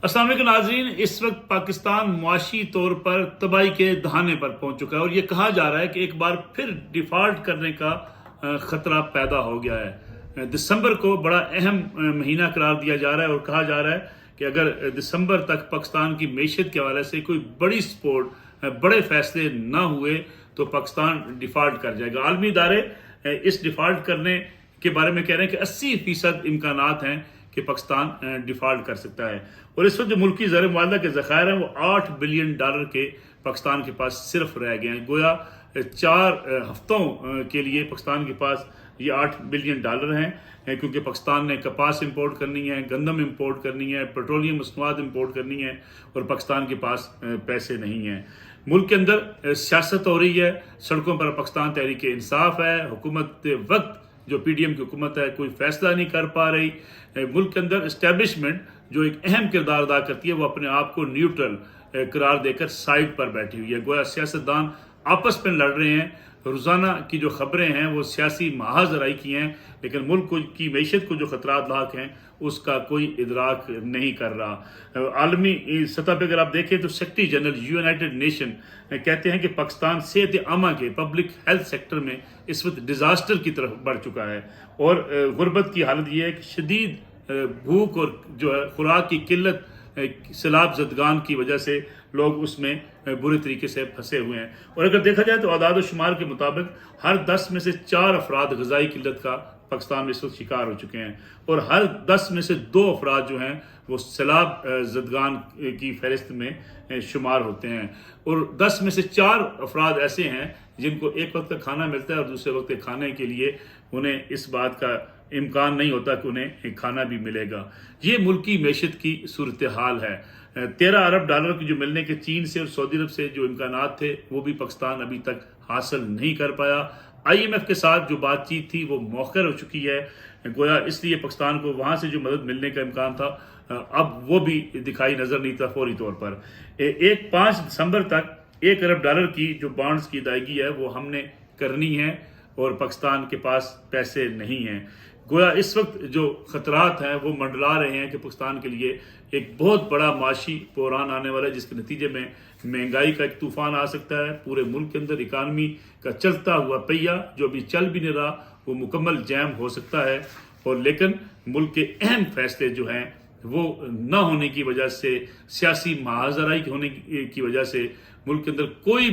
अस्सलाम वालेकुम नाज़रीन, इस वक्त पाकिस्तान मुआशी तौर पर तबाही के दहाने पर पहुंच चुका है और ये कहा जा रहा है कि एक बार फिर डिफ़ॉल्ट करने का ख़तरा पैदा हो गया है। दिसंबर को बड़ा अहम महीना करार दिया जा रहा है और कहा जा रहा है कि अगर दिसंबर तक पाकिस्तान की मैशत के हवाले से कोई बड़ी सपोर्ट, बड़े फैसले ना हुए तो पाकिस्तान डिफ़ॉल्ट कर जाएगा। आलमी इदारे इस डिफ़ॉल्ट करने के बारे में कह रहे हैं कि 80% इम्कानात हैं कि पाकिस्तान डिफ़ॉल्ट कर सकता है। और इस वक्त जो मुल्की ज़र मुआवजा के ज़खायर हैं वो $8 बिलियन के पाकिस्तान के पास सिर्फ रह गए हैं। गोया 4 हफ्तों के लिए पाकिस्तान के पास ये $8 बिलियन हैं, क्योंकि पाकिस्तान ने कपास इंपोर्ट करनी है, गंदम इंपोर्ट करनी है, पेट्रोलियम मसनूआत इंपोर्ट करनी है और पाकिस्तान के पास पैसे नहीं हैं। मुल्क के अंदर सियासत हो रही है, सड़कों पर पाकिस्तान तहरीक इंसाफ है, हुकूमत वक्त जो PDM की हुकूमत है कोई फैसला नहीं कर पा रही। मुल्क के अंदर इस्टेब्लिशमेंट जो एक अहम किरदार अदा करती है वो अपने आप को न्यूट्रल करार देकर साइड पर बैठी हुई है। गोया सियासतदान आपस में लड़ रहे हैं। रोज़ाना की जो खबरें हैं वो सियासी महाजराई की हैं, लेकिन मुल्क की मैशत को जो खतरात लाक हैं उसका कोई इदराक नहीं कर रहा। आलमी सतह पर अगर आप देखें तो सेक्रेटरी जनरल यूनाइटेड नेशन कहते हैं कि पाकिस्तान सेहत आमा के पब्लिक हेल्थ सेक्टर में इस वक्त डिज़ास्टर की तरफ बढ़ चुका है और गुर्बत की हालत ये है कि शदीद भूख और जो है खुराक की किल्लत, सैलाब ज़दगान की वजह से लोग उसमें बुरे तरीके से फंसे हुए हैं। और अगर देखा जाए तो आदाद शुमार के मुताबिक हर 10 में से 4 अफराद ग़िज़ाई किल्लत का पाकिस्तान में इस वक्त शिकार हो चुके हैं और हर 10 में से 2 अफराद जो हैं वो सैलाब ज़दगान की फहरिस्त में शुमार होते हैं और 10 में से 4 अफराद ऐसे हैं जिनको एक वक्त का खाना मिलता है और दूसरे वक्त के खाने के लिए उन्हें इस बात का इम्कान नहीं होता कि उन्हें खाना भी मिलेगा। ये मुल्की मैशत की सूरत हाल है। $13 अरब की जो मिलने के चीन से और सऊदी अरब से जो इम्कानात थे वो भी पाकिस्तान अभी तक हासिल नहीं कर पाया। IMF के साथ जो बातचीत थी वो मौखर हो चुकी है, गोया इसलिए पाकिस्तान को वहाँ से जो मदद मिलने का इम्कान था अब वो भी दिखाई नज़र नहीं था फौरी तौर पर। 5 दिसंबर तक $1 अरब की जो बॉन्ड्स की अदायगी है वो हमने करनी है और पाकिस्तान के पास पैसे नहीं हैं। गोया इस वक्त जो खतरात हैं वो मंडरा रहे हैं कि पाकिस्तान के लिए एक बहुत बड़ा माशी बहरान आने वाला है, जिसके नतीजे में महंगाई का एक तूफान आ सकता है। पूरे मुल्क के अंदर इकानमी का चलता हुआ पहिया जो अभी चल भी नहीं रहा वो मुकम्मल जैम हो सकता है। और लेकिन मुल्क के अहम फैसले जो हैं वो न होने की वजह से, सियासी महाजराई होने की वजह से मुल्क के अंदर कोई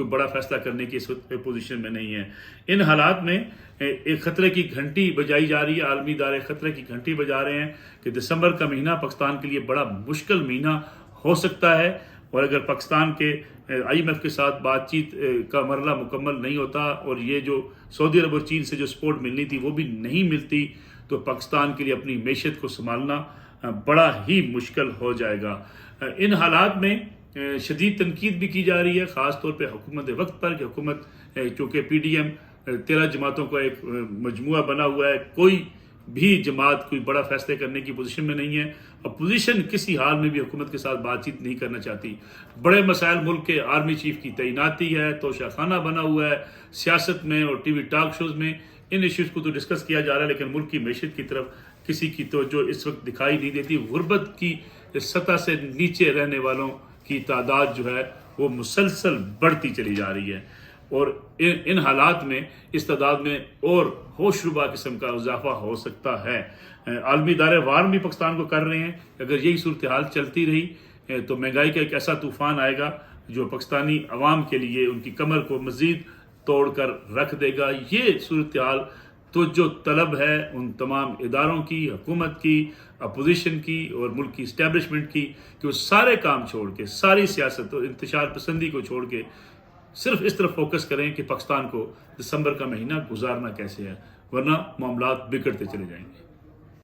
बड़ा फैसला करने की इस वक्त पोजीशन में नहीं है। इन हालात में एक खतरे की घंटी बजाई जा रही है। आलमी इदारे खतरे की घंटी बजा रहे हैं कि दिसंबर का महीना पाकिस्तान के लिए बड़ा मुश्किल महीना हो सकता है और अगर पाकिस्तान के IMF के साथ बातचीत का मरला मुकम्मल नहीं होता और ये जो सऊदी अरब और चीन से जो सपोर्ट मिलनी थी वो भी नहीं मिलती तो पाकिस्तान के लिए अपनी मैशत को संभालना बड़ा ही मुश्किल हो जाएगा। इन हालात में शदीद तनकीद भी की जा रही है, ख़ास तौर पे हुकूमत वक्त पर कि हुकूमत चूँकि PDM 13 जमातों का एक मजमुआ बना हुआ है, कोई भी जमात कोई बड़ा फैसले करने की पोजीशन में नहीं है। अपोजिशन किसी हाल में भी हुकूमत के साथ बातचीत नहीं करना चाहती। बड़े मसाइल मुल्क के आर्मी चीफ की तैनाती है, तोशा खाना बना हुआ है सियासत में और TV टॉक शोज़ में। इन इश्यूज़ को तो डिस्कस किया जा रहा है लेकिन मुल्क की मैशत की तरफ किसी की तवज्जो इस वक्त दिखाई नहीं देती। गुर्बत की सतह से नीचे रहने वालों की तादाद जो है वो मुसलसल बढ़ती चली जा रही है और इन हालात में इस तादाद में और होशरुबा किस्म का इजाफा हो सकता है। आलमी इदारे वार्न भी पाकिस्तान को कर रहे हैं। अगर यही सूरत हाल चलती रही तो महंगाई का एक ऐसा तूफान आएगा जो पाकिस्तानी अवाम के लिए उनकी कमर को मज़ीद तोड़ कर रख देगा। ये सूरत हाल तो जो तलब है उन तमाम इदारों की, हुकूमत की, अपोजिशन की और मुल्क की इस्टेब्लिशमेंट की कि वो सारे काम छोड़ के, सारी सियासत और इंतशार पसंदी को छोड़ के सिर्फ इस तरफ फोकस करें कि पाकिस्तान को दिसंबर का महीना गुजारना कैसे है, वरना मामलात बिगड़ते चले जाएंगे।